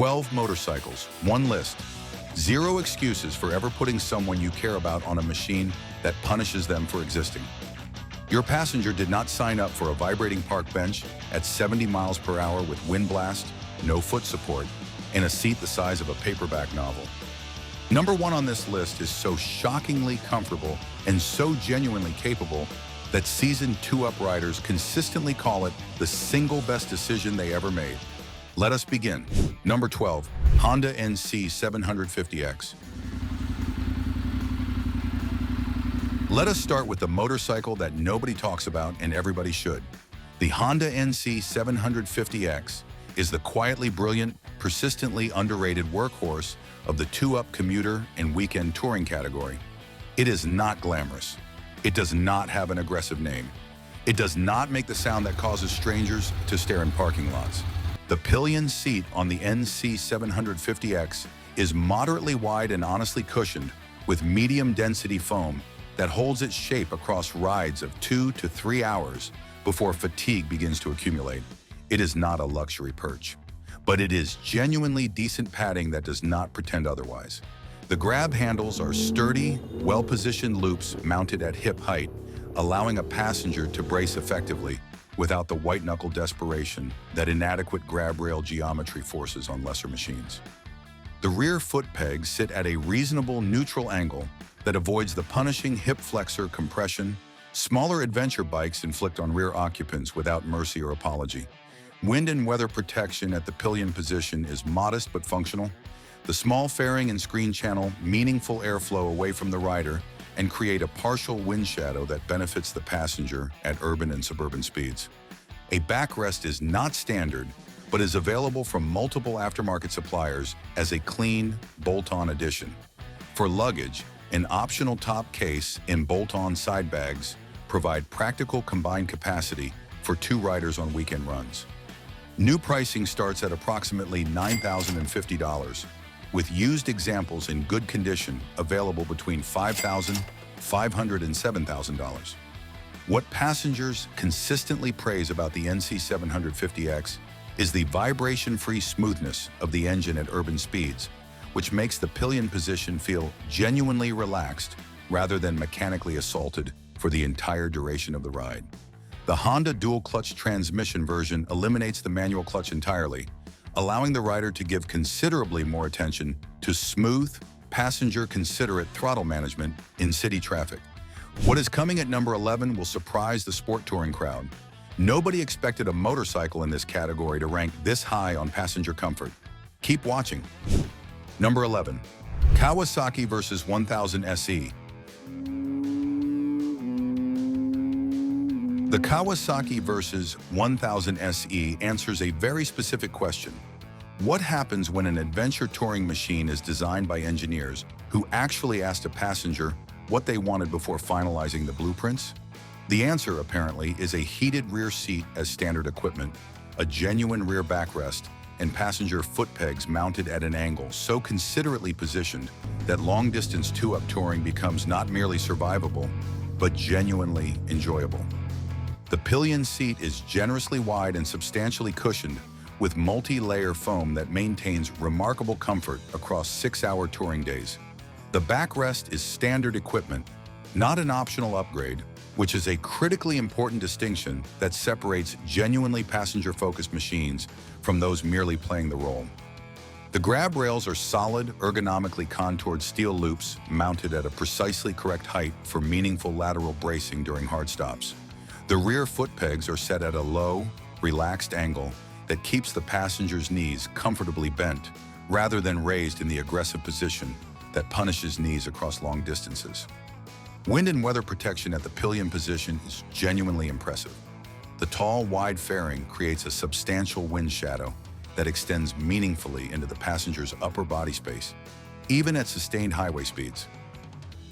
12 motorcycles, one list. Zero excuses for ever putting someone you care about on a machine that punishes them for existing. Your passenger did not sign up for a vibrating park bench at 70 miles per hour with wind blast, no foot support, and a seat the size of a paperback novel. Number one on this list is so shockingly comfortable and so genuinely capable that seasoned two-up riders consistently call it the single best decision they ever made. Let us begin. Number 12, Honda NC 750X. Let us start with the motorcycle that nobody talks about and everybody should. The Honda NC 750X is the quietly brilliant, persistently underrated workhorse of the two-up commuter and weekend touring category. It is not glamorous. It does not have an aggressive name. It does not make the sound that causes strangers to stare in parking lots. The pillion seat on the NC 750X is moderately wide and honestly cushioned with medium-density foam that holds its shape across rides of 2 to 3 hours before fatigue begins to accumulate. It is not a luxury perch, but it is genuinely decent padding that does not pretend otherwise. The grab handles are sturdy, well-positioned loops mounted at hip height, allowing a passenger to brace effectively without the white-knuckle desperation that inadequate grab rail geometry forces on lesser machines. The rear foot pegs sit at a reasonable neutral angle that avoids the punishing hip flexor compression smaller adventure bikes inflict on rear occupants without mercy or apology. Wind and weather protection at the pillion position is modest but functional. The small fairing and screen channel meaningful airflow away from the rider and create a partial wind shadow that benefits the passenger at urban and suburban speeds. A backrest is not standard, but is available from multiple aftermarket suppliers as a clean, bolt-on addition. For luggage, an optional top case and bolt-on side bags provide practical combined capacity for two riders on weekend runs. New pricing starts at approximately $9,050, with used examples in good condition available between $5,500 and $7,000. What passengers consistently praise about the NC 750X is the vibration-free smoothness of the engine at urban speeds, which makes the pillion position feel genuinely relaxed rather than mechanically assaulted for the entire duration of the ride. The Honda dual-clutch transmission version eliminates the manual clutch entirely, allowing the rider to give considerably more attention to smooth, passenger-considerate throttle management in city traffic. What is coming at number 11 will surprise the sport touring crowd. Nobody expected a motorcycle in this category to rank this high on passenger comfort. Keep watching. Number 11, Kawasaki Versys 1000 SE. The Kawasaki Versys 1000 SE answers a very specific question. What happens when an adventure touring machine is designed by engineers who actually asked a passenger what they wanted before finalizing the blueprints? The answer, apparently, is a heated rear seat as standard equipment, a genuine rear backrest, and passenger foot pegs mounted at an angle so considerately positioned that long-distance two-up touring becomes not merely survivable, but genuinely enjoyable. The pillion seat is generously wide and substantially cushioned with multi-layer foam that maintains remarkable comfort across 6-hour touring days. The backrest is standard equipment, not an optional upgrade, which is a critically important distinction that separates genuinely passenger-focused machines from those merely playing the role. The grab rails are solid, ergonomically contoured steel loops mounted at a precisely correct height for meaningful lateral bracing during hard stops. The rear foot pegs are set at a low, relaxed angle that keeps the passenger's knees comfortably bent rather than raised in the aggressive position that punishes knees across long distances. Wind and weather protection at the pillion position is genuinely impressive. The tall, wide fairing creates a substantial wind shadow that extends meaningfully into the passenger's upper body space, even at sustained highway speeds.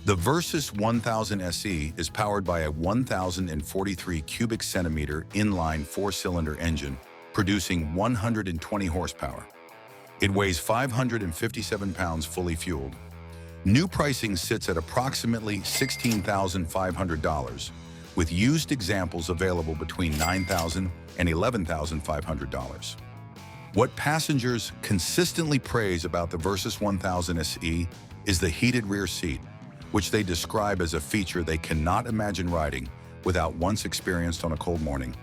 The Versys 1000 SE is powered by a 1,043 cubic centimeter inline 4-cylinder engine producing 120 horsepower. It weighs 557 pounds fully fueled. New pricing sits at approximately $16,500, with used examples available between $9,000 and $11,500. What passengers consistently praise about the Versys 1000 SE is the heated rear seat, which they describe as a feature they cannot imagine riding without once experienced on a cold morning.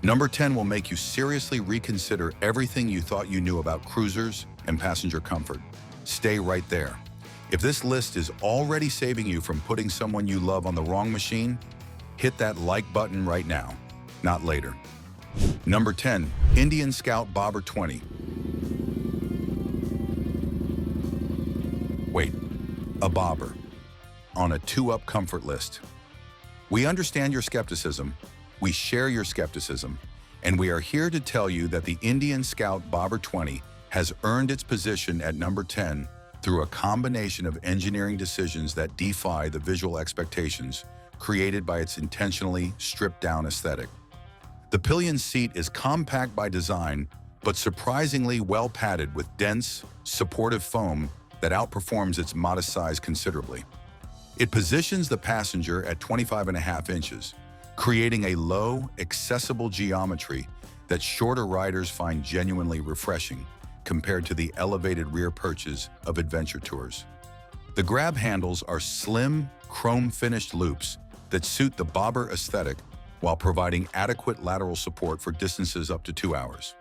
Number 10 will make you seriously reconsider everything you thought you knew about cruisers and passenger comfort. Stay right there. If this list is already saving you from putting someone you love on the wrong machine, hit that like button right now, not later. Number 10, Indian Scout Bobber 20. Wait, a bobber on a two-up comfort list. We understand your skepticism, we share your skepticism, and we are here to tell you that the Indian Scout Bobber 20 has earned its position at number 10 through a combination of engineering decisions that defy the visual expectations created by its intentionally stripped-down aesthetic. The pillion seat is compact by design, but surprisingly well padded with dense, supportive foam that outperforms its modest size considerably. It positions the passenger at 25.5 inches, creating a low, accessible geometry that shorter riders find genuinely refreshing compared to the elevated rear perches of adventure tours. The grab handles are slim, chrome-finished loops that suit the bobber aesthetic while providing adequate lateral support for distances up to 2 hours.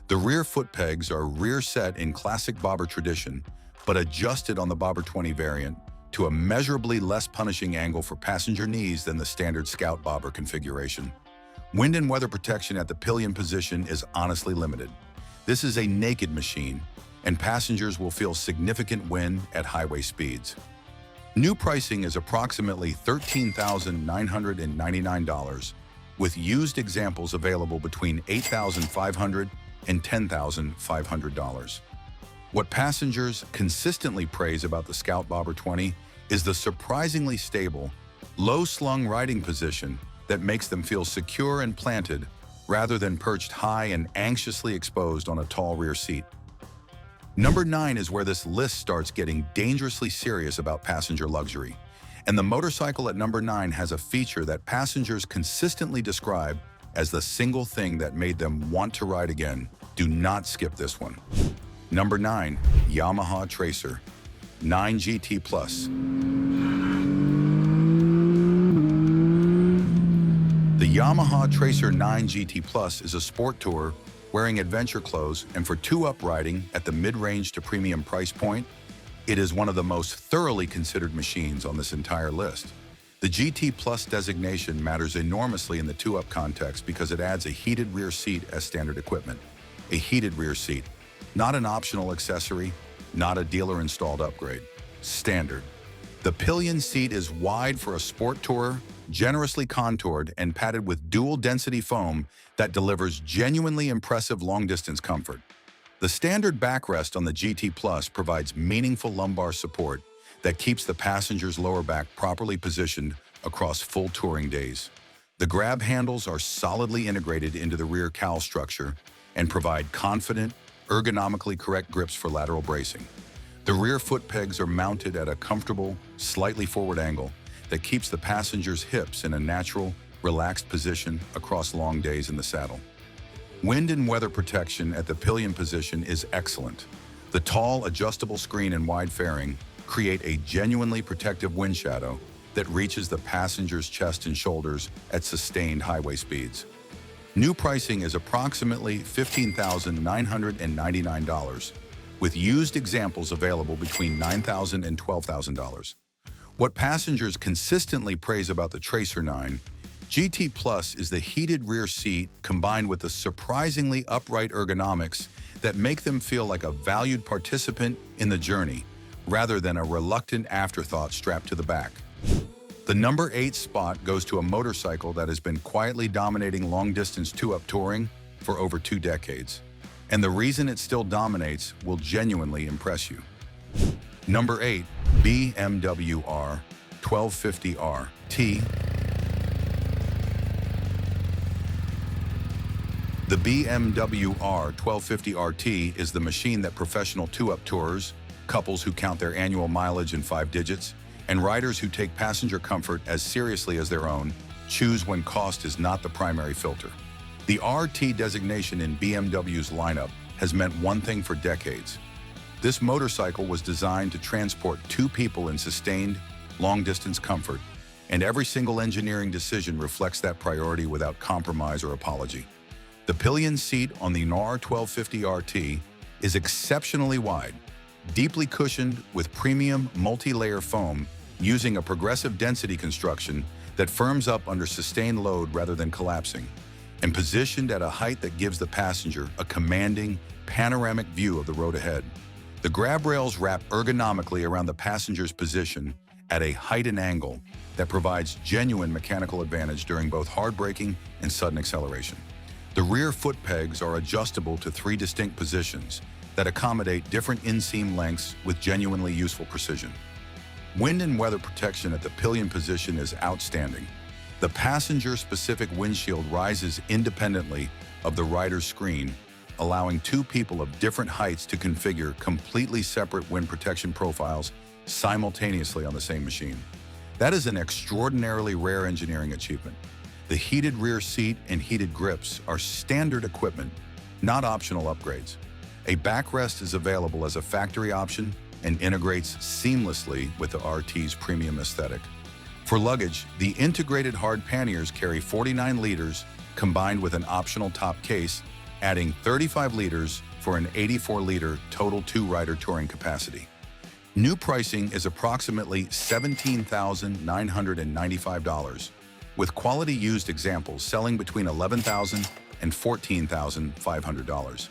The rear foot pegs are rear set in classic bobber tradition, but adjusted on the Bobber 20 variant to a measurably less punishing angle for passenger knees than the standard Scout bobber configuration. Wind and weather protection at the pillion position is honestly limited. This is a naked machine, and passengers will feel significant wind at highway speeds. New pricing is approximately $13,999, with used examples available between $8,500 and $10,500. What passengers consistently praise about the Scout Bobber 20 is the surprisingly stable, low-slung riding position that makes them feel secure and planted rather than perched high and anxiously exposed on a tall rear seat. Number 9 is where this list starts getting dangerously serious about passenger luxury. And the motorcycle at number 9 has a feature that passengers consistently describe as the single thing that made them want to ride again. Do not skip this one. Number 9, Yamaha Tracer 9 GT Plus. The Yamaha Tracer 9 GT Plus is a sport tour wearing adventure clothes, and for two-up riding at the mid-range to premium price point, it is one of the most thoroughly considered machines on this entire list. The GT Plus designation matters enormously in the two-up context because it adds a heated rear seat as standard equipment. A heated rear seat, not an optional accessory, not a dealer-installed upgrade. Standard. The pillion seat is wide for a sport tourer, generously contoured and padded with dual-density foam that delivers genuinely impressive long-distance comfort. The standard backrest on the GT Plus provides meaningful lumbar support that keeps the passenger's lower back properly positioned across full touring days. The grab handles are solidly integrated into the rear cowl structure and provide confident, ergonomically correct grips for lateral bracing. The rear foot pegs are mounted at a comfortable, slightly forward angle that keeps the passenger's hips in a natural, relaxed position across long days in the saddle. Wind and weather protection at the pillion position is excellent. The tall, adjustable screen and wide fairing create a genuinely protective wind shadow that reaches the passenger's chest and shoulders at sustained highway speeds. New pricing is approximately $15,999, with used examples available between $9,000 and $12,000. What passengers consistently praise about the Tracer 9 GT Plus is the heated rear seat combined with the surprisingly upright ergonomics that make them feel like a valued participant in the journey, rather than a reluctant afterthought strapped to the back. The number 8 spot goes to a motorcycle that has been quietly dominating long-distance two-up touring for over 2 decades. And the reason it still dominates will genuinely impress you. Number 8, BMW R 1250RT. The BMW R 1250RT is the machine that professional two-up tourers, couples who count their annual mileage in 5 digits, and riders who take passenger comfort as seriously as their own choose when cost is not the primary filter. The RT designation in BMW's lineup has meant one thing for decades. This motorcycle was designed to transport two people in sustained, long-distance comfort, and every single engineering decision reflects that priority without compromise or apology. The pillion seat on the Yamaha 1250 RT is exceptionally wide, deeply cushioned with premium multi-layer foam using a progressive density construction that firms up under sustained load rather than collapsing, and positioned at a height that gives the passenger a commanding, panoramic view of the road ahead. The grab rails wrap ergonomically around the passenger's position at a height and angle that provides genuine mechanical advantage during both hard braking and sudden acceleration. The rear foot pegs are adjustable to three distinct positions that accommodate different inseam lengths with genuinely useful precision. Wind and weather protection at the pillion position is outstanding. The passenger-specific windshield rises independently of the rider's screen, allowing two people of different heights to configure completely separate wind protection profiles simultaneously on the same machine. That is an extraordinarily rare engineering achievement. The heated rear seat and heated grips are standard equipment, not optional upgrades. A backrest is available as a factory option and integrates seamlessly with the RT's premium aesthetic. For luggage, the integrated hard panniers carry 49 liters combined with an optional top case, adding 35 liters for an 84-liter total two-rider touring capacity. New pricing is approximately $17,995, with quality used examples selling between $11,000 and $14,500.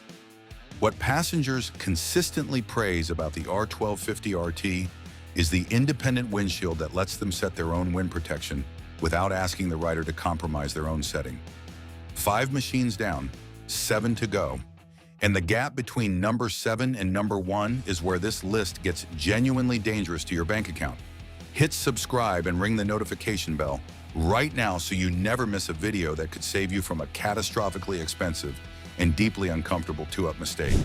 What passengers consistently praise about the R1250 RT is the independent windshield that lets them set their own wind protection without asking the rider to compromise their own setting. 5 machines down, 7 to go. And the gap between number 7 and number 1 is where this list gets genuinely dangerous to your bank account. Hit subscribe and ring the notification bell right now so you never miss a video that could save you from a catastrophically expensive and deeply uncomfortable two-up mistake.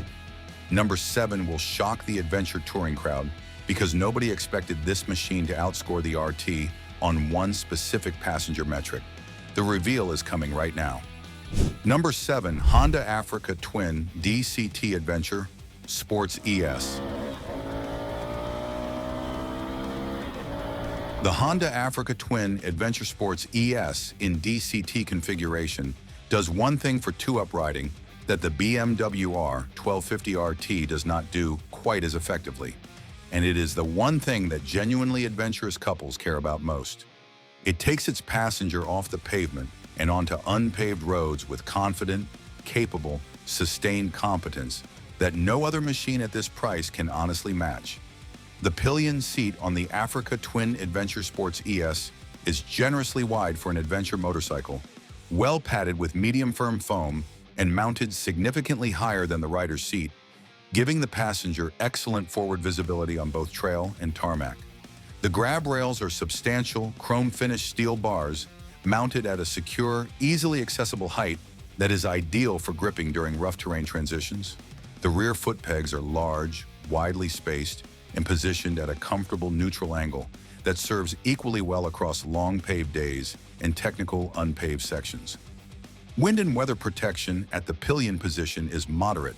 Number 7 will shock the adventure touring crowd because nobody expected this machine to outscore the RT on one specific passenger metric. The reveal is coming right now. Number 7, Honda Africa Twin DCT Adventure Sports ES. The Honda Africa Twin Adventure Sports ES in DCT configuration does one thing for two-up riding that the BMW R 1250 RT does not do quite as effectively. And it is the one thing that genuinely adventurous couples care about most. It takes its passenger off the pavement and onto unpaved roads with confident, capable, sustained competence that no other machine at this price can honestly match. The pillion seat on the Africa Twin Adventure Sports ES is generously wide for an adventure motorcycle, well padded with medium firm foam, and mounted significantly higher than the rider's seat, giving the passenger excellent forward visibility on both trail and tarmac. The grab rails are substantial, chrome-finished steel bars mounted at a secure, easily accessible height that is ideal for gripping during rough terrain transitions. The rear foot pegs are large, widely spaced, and positioned at a comfortable neutral angle that serves equally well across long paved days and technical unpaved sections. Wind and weather protection at the pillion position is moderate.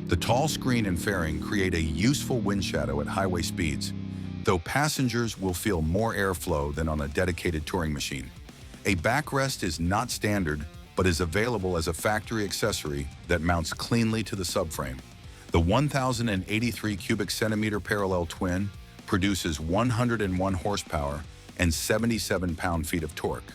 The tall screen and fairing create a useful wind shadow at highway speeds, though passengers will feel more airflow than on a dedicated touring machine. A backrest is not standard, but is available as a factory accessory that mounts cleanly to the subframe. The 1,083 cubic centimeter parallel twin produces 101 horsepower and 77 pound-feet of torque.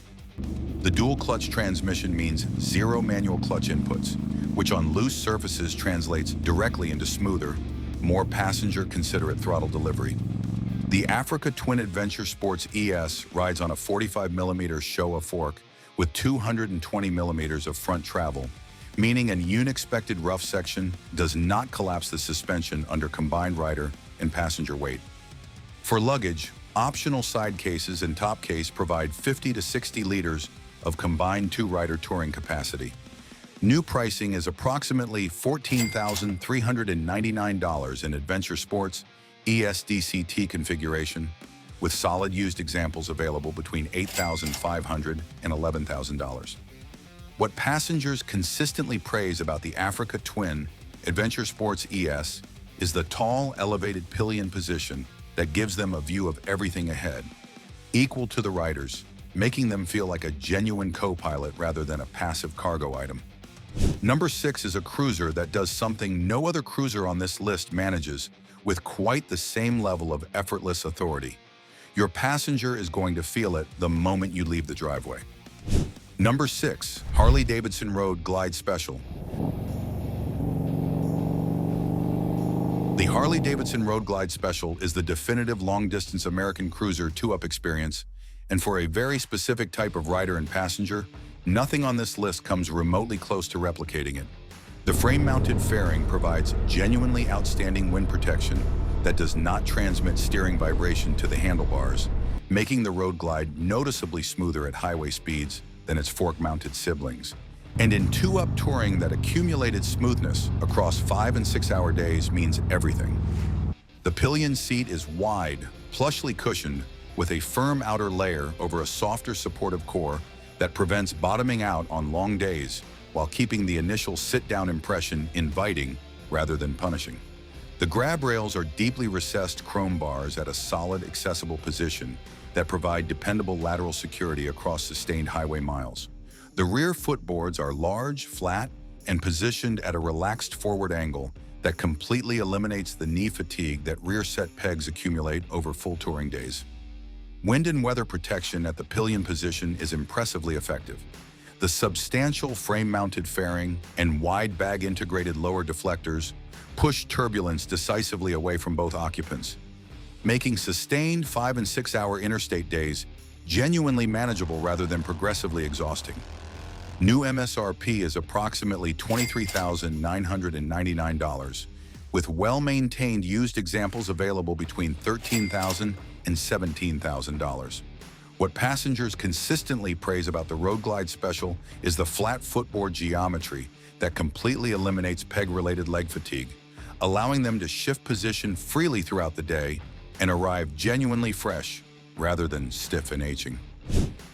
The dual-clutch transmission means 0 manual clutch inputs, which on loose surfaces translates directly into smoother, more passenger-considerate throttle delivery. The Africa Twin Adventure Sports ES rides on a 45mm Showa fork with 220mm of front travel, meaning an unexpected rough section does not collapse the suspension under combined rider and passenger weight. For luggage, optional side cases and top case provide 50 to 60 liters of combined two-rider touring capacity. New pricing is approximately $14,399 in Adventure Sports ES-DCT configuration, with solid used examples available between $8,500 and $11,000. What passengers consistently praise about the Africa Twin Adventure Sports ES is the tall, elevated pillion position that gives them a view of everything ahead, equal to the riders, making them feel like a genuine co-pilot rather than a passive cargo item. Number 6 is a cruiser that does something no other cruiser on this list manages with quite the same level of effortless authority. Your passenger is going to feel it the moment you leave the driveway. Number 6, Harley-Davidson Road Glide Special. The Harley-Davidson Road Glide Special is the definitive long-distance American cruiser two-up experience, and for a very specific type of rider and passenger, nothing on this list comes remotely close to replicating it. The frame-mounted fairing provides genuinely outstanding wind protection that does not transmit steering vibration to the handlebars, making the Road Glide noticeably smoother at highway speeds than its fork-mounted siblings. And in two-up touring, that accumulated smoothness across 5- and 6-hour days means everything. The pillion seat is wide, plushly cushioned, with a firm outer layer over a softer supportive core that prevents bottoming out on long days while keeping the initial sit-down impression inviting rather than punishing. The grab rails are deeply recessed chrome bars at a solid, accessible position that provide dependable lateral security across sustained highway miles. The rear footboards are large, flat, and positioned at a relaxed forward angle that completely eliminates the knee fatigue that rear set pegs accumulate over full touring days. Wind and weather protection at the pillion position is impressively effective. The substantial frame-mounted fairing and wide bag-integrated lower deflectors push turbulence decisively away from both occupants, making sustained 5- and 6-hour interstate days genuinely manageable rather than progressively exhausting. New MSRP is approximately $23,999, with well-maintained used examples available between $13,000 and $17,000. What passengers consistently praise about the Road Glide Special is the flat footboard geometry that completely eliminates peg-related leg fatigue, allowing them to shift position freely throughout the day and arrive genuinely fresh rather than stiff and aching.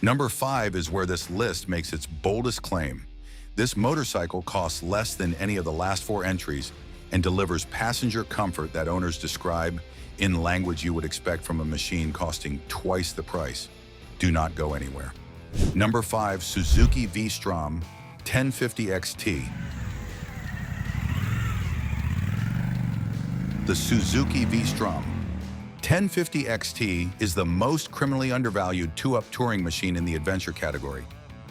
Number 5 is where this list makes its boldest claim. This motorcycle costs less than any of the last 4 entries and delivers passenger comfort that owners describe in language you would expect from a machine costing twice the price. Do not go anywhere. Number 5, Suzuki V-Strom 1050 XT. The Suzuki V-Strom 1050 XT is the most criminally undervalued two-up touring machine in the adventure category.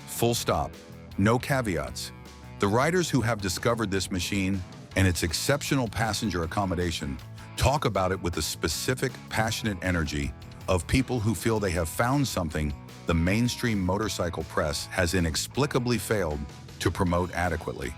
Full stop. No caveats. The riders who have discovered this machine and its exceptional passenger accommodation talk about it with the specific, passionate energy of people who feel they have found something the mainstream motorcycle press has inexplicably failed to promote adequately.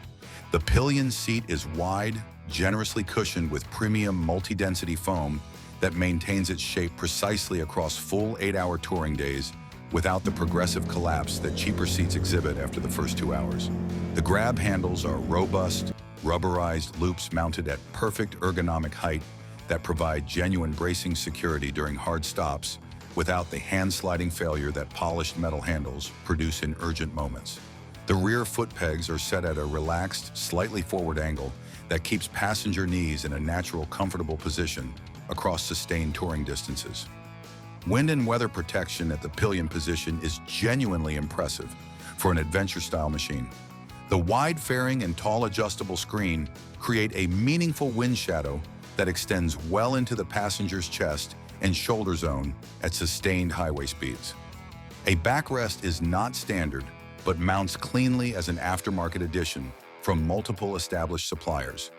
The pillion seat is wide, generously cushioned with premium multi-density foam that maintains its shape precisely across full 8-hour touring days without the progressive collapse that cheaper seats exhibit after the first 2 hours. The grab handles are robust, rubberized loops mounted at perfect ergonomic height that provide genuine bracing security during hard stops without the hand-sliding failure that polished metal handles produce in urgent moments. The rear foot pegs are set at a relaxed, slightly forward angle that keeps passenger knees in a natural, comfortable position across sustained touring distances. Wind and weather protection at the pillion position is genuinely impressive for an adventure-style machine. The wide fairing and tall adjustable screen create a meaningful wind shadow that extends well into the passenger's chest and shoulder zone at sustained highway speeds. A backrest is not standard, but mounts cleanly as an aftermarket addition from multiple established suppliers.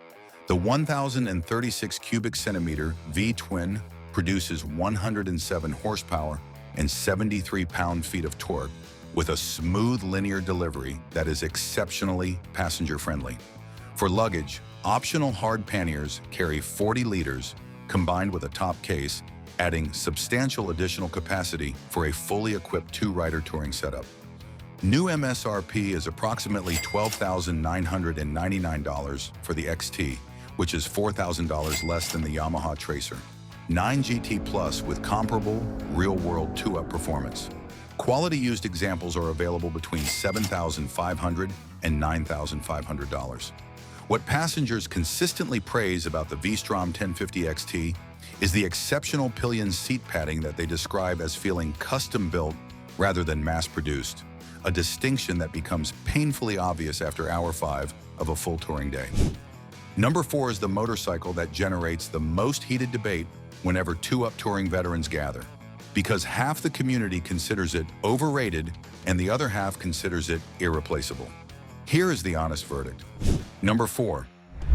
The 1,036 cubic centimeter V-twin produces 107 horsepower and 73 pound-feet of torque with a smooth linear delivery that is exceptionally passenger-friendly. For luggage, optional hard panniers carry 40 liters combined with a top case, adding substantial additional capacity for a fully equipped 2-rider touring setup. New MSRP is approximately $12,999 for the XT, which is $4,000 less than the Yamaha Tracer 9 GT Plus with comparable, real-world two-up performance. Quality used examples are available between $7,500 and $9,500. What passengers consistently praise about the V-Strom 1050 XT is the exceptional pillion seat padding that they describe as feeling custom-built rather than mass-produced, a distinction that becomes painfully obvious after hour 5 of a full touring day. Number 4 is the motorcycle that generates the most heated debate whenever two-up touring veterans gather, because half the community considers it overrated and the other half considers it irreplaceable. Here is the honest verdict. Number 4,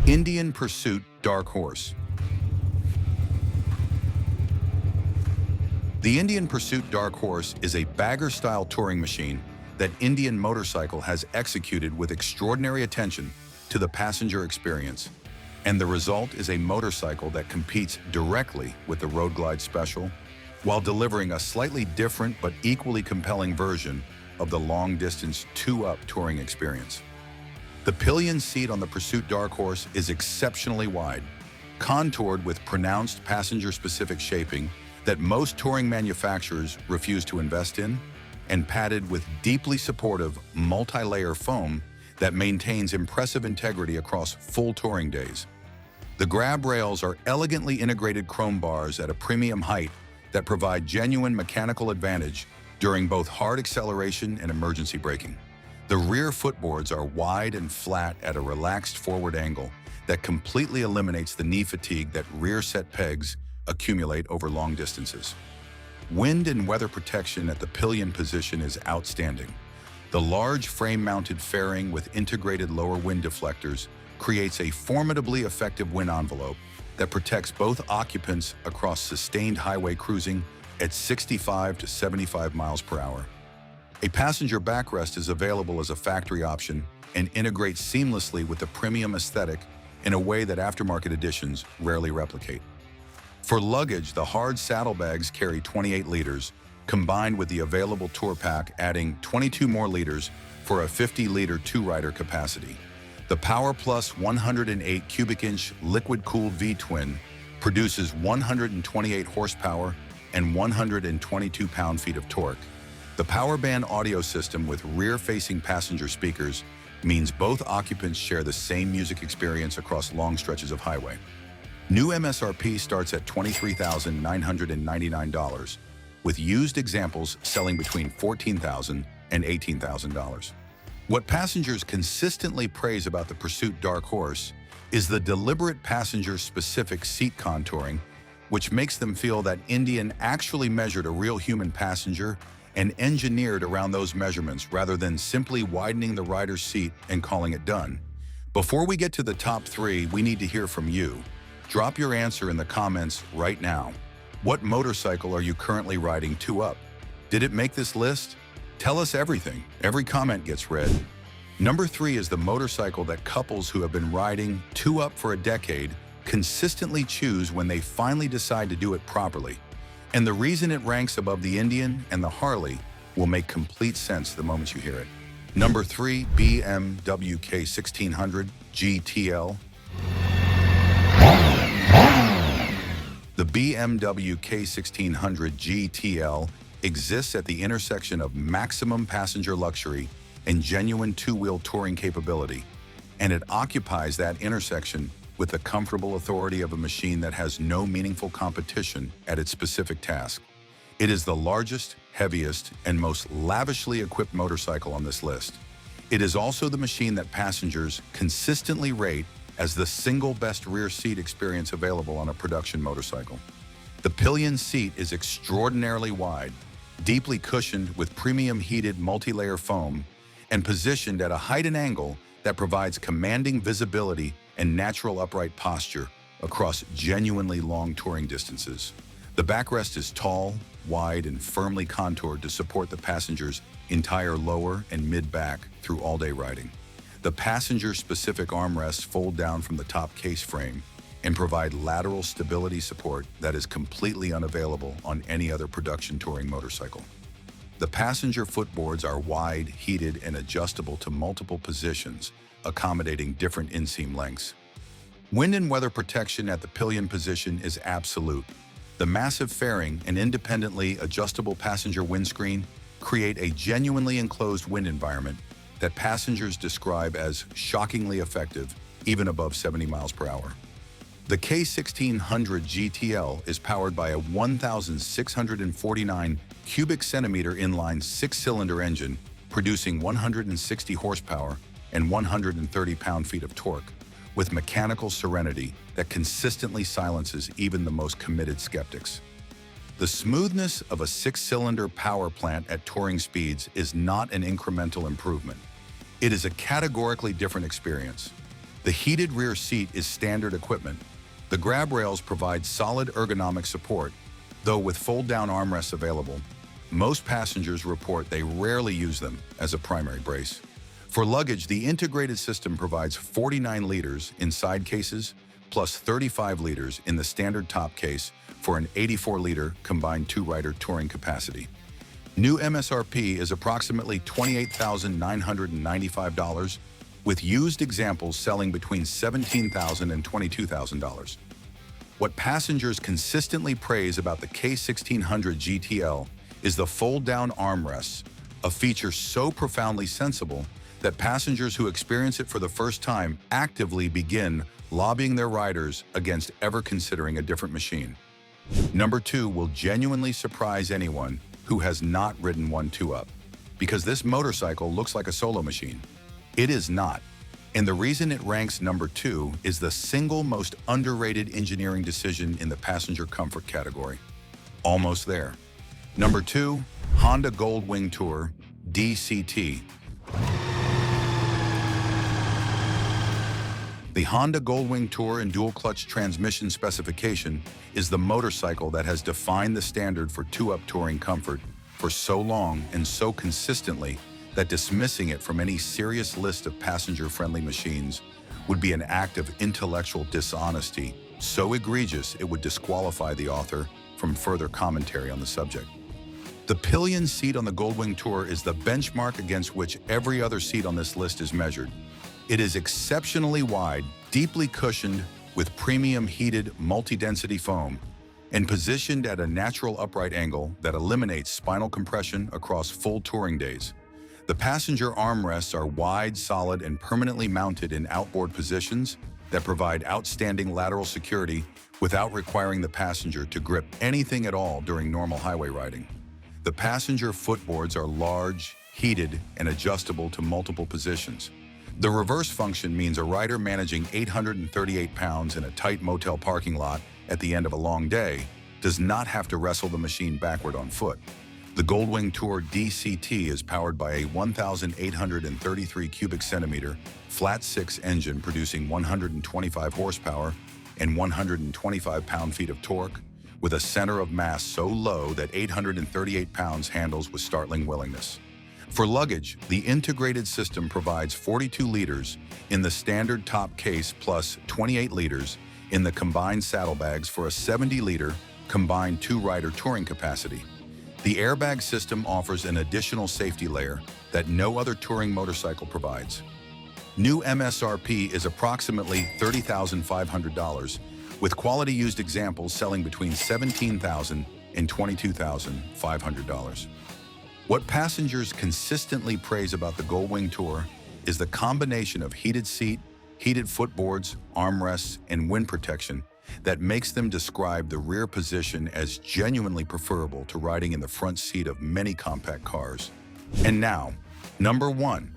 Indian Pursuit Darkhorse. The Indian Pursuit Darkhorse is a bagger-style touring machine that Indian Motorcycle has executed with extraordinary attention to the passenger experience, and the result is a motorcycle that competes directly with the Road Glide Special while delivering a slightly different but equally compelling version of the long-distance two-up touring experience. The pillion seat on the Pursuit Darkhorse is exceptionally wide, contoured with pronounced passenger-specific shaping that most touring manufacturers refuse to invest in, and padded with deeply supportive multi-layer foam that maintains impressive integrity across full touring days. The grab rails are elegantly integrated chrome bars at a premium height that provide genuine mechanical advantage during both hard acceleration and emergency braking. The rear footboards are wide and flat at a relaxed forward angle that completely eliminates the knee fatigue that rear set pegs accumulate over long distances. Wind and weather protection at the pillion position is outstanding. The large frame-mounted fairing with integrated lower wind deflectors creates a formidably effective wind envelope that protects both occupants across sustained highway cruising at 65 to 75 miles per hour. A passenger backrest is available as a factory option and integrates seamlessly with the premium aesthetic in a way that aftermarket editions rarely replicate. For luggage, the hard saddlebags carry 28 liters, combined with the available tour pack adding 22 more liters for a 50-liter two-rider capacity. The Power Plus 108 cubic inch liquid-cooled V-twin produces 128 horsepower and 122 pound-feet of torque. The Power Band audio system with rear-facing passenger speakers means both occupants share the same music experience across long stretches of highway. New MSRP starts at $23,999, with used examples selling between $14,000 and $18,000. What passengers consistently praise about the Pursuit Darkhorse is the deliberate passenger-specific seat contouring, which makes them feel that Indian actually measured a real human passenger and engineered around those measurements rather than simply widening the rider's seat and calling it done. Before we get to the top 3, we need to hear from you. Drop your answer in the comments right now. What motorcycle are you currently riding two-up? Did it make this list? Tell us everything. Every comment gets read. Number 3 is the motorcycle that couples who have been riding two-up for a decade consistently choose when they finally decide to do it properly. And the reason it ranks above the Indian and the Harley will make complete sense the moment you hear it. Number 3, BMW K1600 GTL. The BMW K1600 GTL exists at the intersection of maximum passenger luxury and genuine two-wheel touring capability, and it occupies that intersection with the comfortable authority of a machine that has no meaningful competition at its specific task. It is the largest, heaviest, and most lavishly equipped motorcycle on this list. It is also the machine that passengers consistently rate as the single best rear seat experience available on a production motorcycle. The pillion seat is extraordinarily wide, deeply cushioned with premium heated multi-layer foam, and positioned at a height and angle that provides commanding visibility and natural upright posture across genuinely long touring distances. The backrest is tall, wide, and firmly contoured to support the passenger's entire lower and mid-back through all-day riding. The passenger-specific armrests fold down from the top case frame and provide lateral stability support that is completely unavailable on any other production touring motorcycle. The passenger footboards are wide, heated, and adjustable to multiple positions, accommodating different inseam lengths. Wind and weather protection at the pillion position is absolute. The massive fairing and independently adjustable passenger windscreen create a genuinely enclosed wind environment that passengers describe as shockingly effective even above 70 miles per hour. The 𝐏𝐂𝐑 is powered by a 1,649 cubic centimeter inline six-cylinder engine, producing 160 horsepower and 130 pound-feet of torque, with mechanical serenity that consistently silences even the most committed skeptics. The smoothness of a six-cylinder power plant at touring speeds is not an incremental improvement. It is a categorically different experience. The heated rear seat is standard equipment. The grab rails provide solid ergonomic support, though with fold-down armrests available, most passengers report they rarely use them as a primary brace. For luggage, the integrated system provides 49 liters in side cases, plus 35 liters in the standard top case for an 84-liter combined two-rider touring capacity. New MSRP is approximately $28,995, with used examples selling between $17,000 and $22,000. What passengers consistently praise about the 𝐏𝐂𝐑 is the fold-down armrests, a feature so profoundly sensible that passengers who experience it for the first time actively begin lobbying their riders against ever considering a different machine. Number 2 will genuinely surprise anyone who has not ridden one 2-Up, because this motorcycle looks like a solo machine. It is not. And the reason it ranks number 2 is the single most underrated engineering decision in the passenger comfort category. Almost there. Number 2, Honda Goldwing Tour DCT. The Honda Goldwing Tour and dual-clutch transmission specification is the motorcycle that has defined the standard for 2-Up touring comfort for so long and so consistently that dismissing it from any serious list of passenger-friendly machines would be an act of intellectual dishonesty so egregious it would disqualify the author from further commentary on the subject. The pillion seat on the Goldwing Tour is the benchmark against which every other seat on this list is measured. It is exceptionally wide, deeply cushioned, with premium heated multi-density foam, and positioned at a natural upright angle that eliminates spinal compression across full touring days. The passenger armrests are wide, solid, and permanently mounted in outboard positions that provide outstanding lateral security without requiring the passenger to grip anything at all during normal highway riding. The passenger footboards are large, heated, and adjustable to multiple positions. The reverse function means a rider managing 838 pounds in a tight motel parking lot at the end of a long day does not have to wrestle the machine backward on foot. The Goldwing Tour DCT is powered by a 1,833 cubic centimeter flat-six engine producing 125 horsepower and 125 pound-feet of torque, with a center of mass so low that 838 pounds handles with startling willingness. For luggage, the integrated system provides 42 liters in the standard top case plus 28 liters in the combined saddlebags for a 70-liter combined two-rider touring capacity. The airbag system offers an additional safety layer that no other touring motorcycle provides. New MSRP is approximately $30,500, with quality used examples selling between $17,000 and $22,500. What passengers consistently praise about the Goldwing Tour is the combination of heated seat, heated footboards, armrests, and wind protection that makes them describe the rear position as genuinely preferable to riding in the front seat of many compact cars. And now, number 1,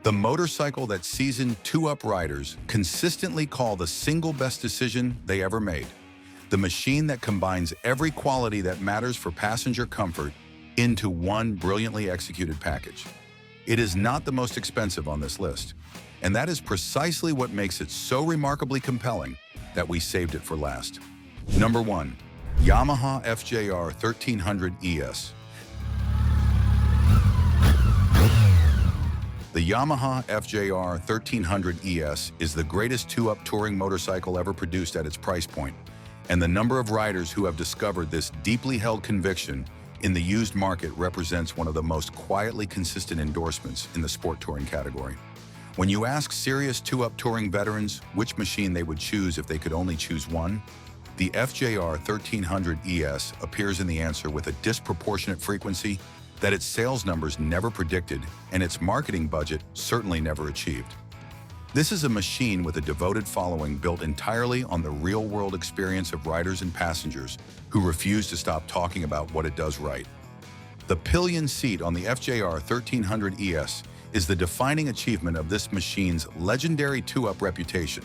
the motorcycle that seasoned 2-Up riders consistently call the single best decision they ever made. The machine that combines every quality that matters for passenger comfort into one brilliantly executed package. It is not the most expensive on this list, and that is precisely what makes it so remarkably compelling that we saved it for last. Number 1, Yamaha FJR 1300 ES. The Yamaha FJR 1300 ES is the greatest 2-Up touring motorcycle ever produced at its price point, and the number of riders who have discovered this deeply held conviction in the used market represents one of the most quietly consistent endorsements in the sport touring category. When you ask serious 2-Up touring veterans which machine they would choose if they could only choose one, the FJR 1300 ES appears in the answer with a disproportionate frequency that its sales numbers never predicted and its marketing budget certainly never achieved. This is a machine with a devoted following built entirely on the real-world experience of riders and passengers who refuse to stop talking about what it does right. The pillion seat on the FJR 1300 ES is the defining achievement of this machine's legendary two-up reputation.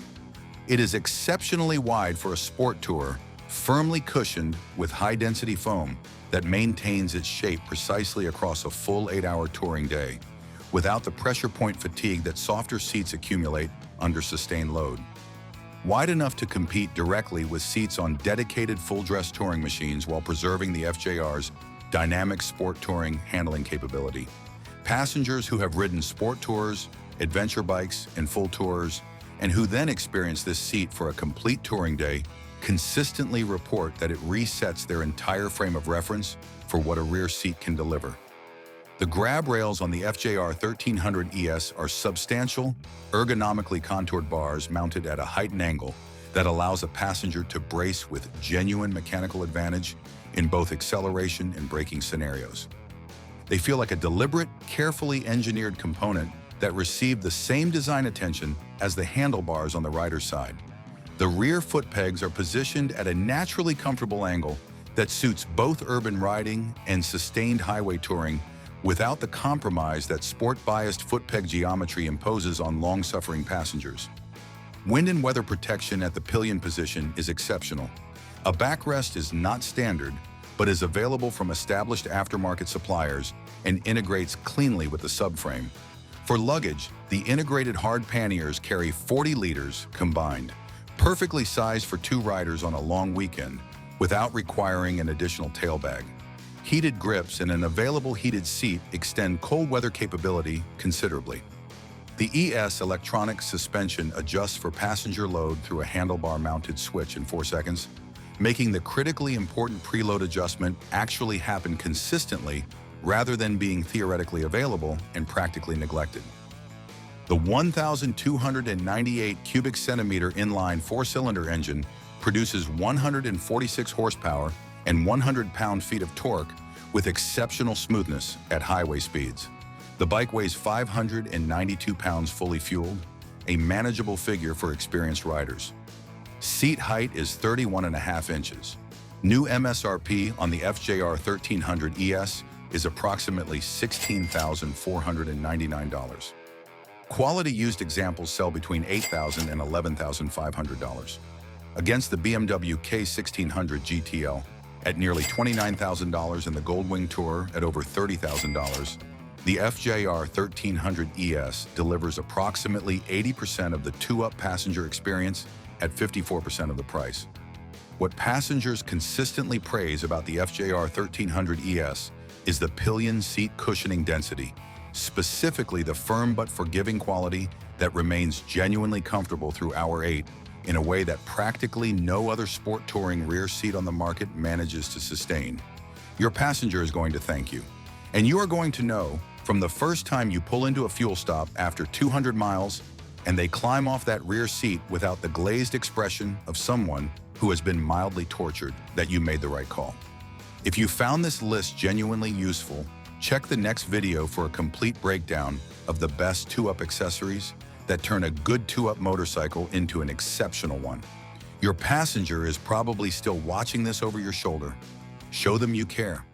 It is exceptionally wide for a sport tourer, firmly cushioned with high-density foam that maintains its shape precisely across a full 8-hour touring day, without the pressure point fatigue that softer seats accumulate under sustained load. Wide enough to compete directly with seats on dedicated full-dress touring machines while preserving the FJR's dynamic sport touring handling capability. Passengers who have ridden sport tours, adventure bikes, and full tours, and who then experience this seat for a complete touring day, consistently report that it resets their entire frame of reference for what a rear seat can deliver. The grab rails on the FJR 1300 ES are substantial, ergonomically contoured bars mounted at a heightened angle that allows a passenger to brace with genuine mechanical advantage in both acceleration and braking scenarios. They feel like a deliberate, carefully engineered component that received the same design attention as the handlebars on the rider's side. The rear foot pegs are positioned at a naturally comfortable angle that suits both urban riding and sustained highway touring without the compromise that sport-biased foot peg geometry imposes on long-suffering passengers. Wind and weather protection at the pillion position is exceptional. A backrest is not standard, but is available from established aftermarket suppliers and integrates cleanly with the subframe. For luggage, the integrated hard panniers carry 40 liters combined, perfectly sized for 2 riders on a long weekend, without requiring an additional tail bag. Heated grips and an available heated seat extend cold weather capability considerably. The ES electronic suspension adjusts for passenger load through a handlebar-mounted switch in 4 seconds, making the critically important preload adjustment actually happen consistently rather than being theoretically available and practically neglected. The 1,298 cubic centimeter inline 4-cylinder engine produces 146 horsepower and 100 pound-feet of torque with exceptional smoothness at highway speeds. The bike weighs 592 pounds fully fueled, a manageable figure for experienced riders. Seat height is 31.5 inches. New MSRP on the FJR 1300 ES is approximately $16,499. Quality used examples sell between $8,000 and $11,500. Against the BMW K1600 GTL at nearly $29,000 and the Goldwing Tourer at over $30,000, the FJR 1300 ES delivers approximately 80% of the two-up passenger experience at 54% of the price. What passengers consistently praise about the FJR 1300 ES is the pillion seat cushioning density, specifically the firm but forgiving quality that remains genuinely comfortable through hour 8 in a way that practically no other sport touring rear seat on the market manages to sustain. Your passenger is going to thank you. And you are going to know from the first time you pull into a fuel stop after 200 miles and they climb off that rear seat without the glazed expression of someone who has been mildly tortured that you made the right call. If you found this list genuinely useful, check the next video for a complete breakdown of the best two-up accessories that turn a good two-up motorcycle into an exceptional one. Your passenger is probably still watching this over your shoulder. Show them you care.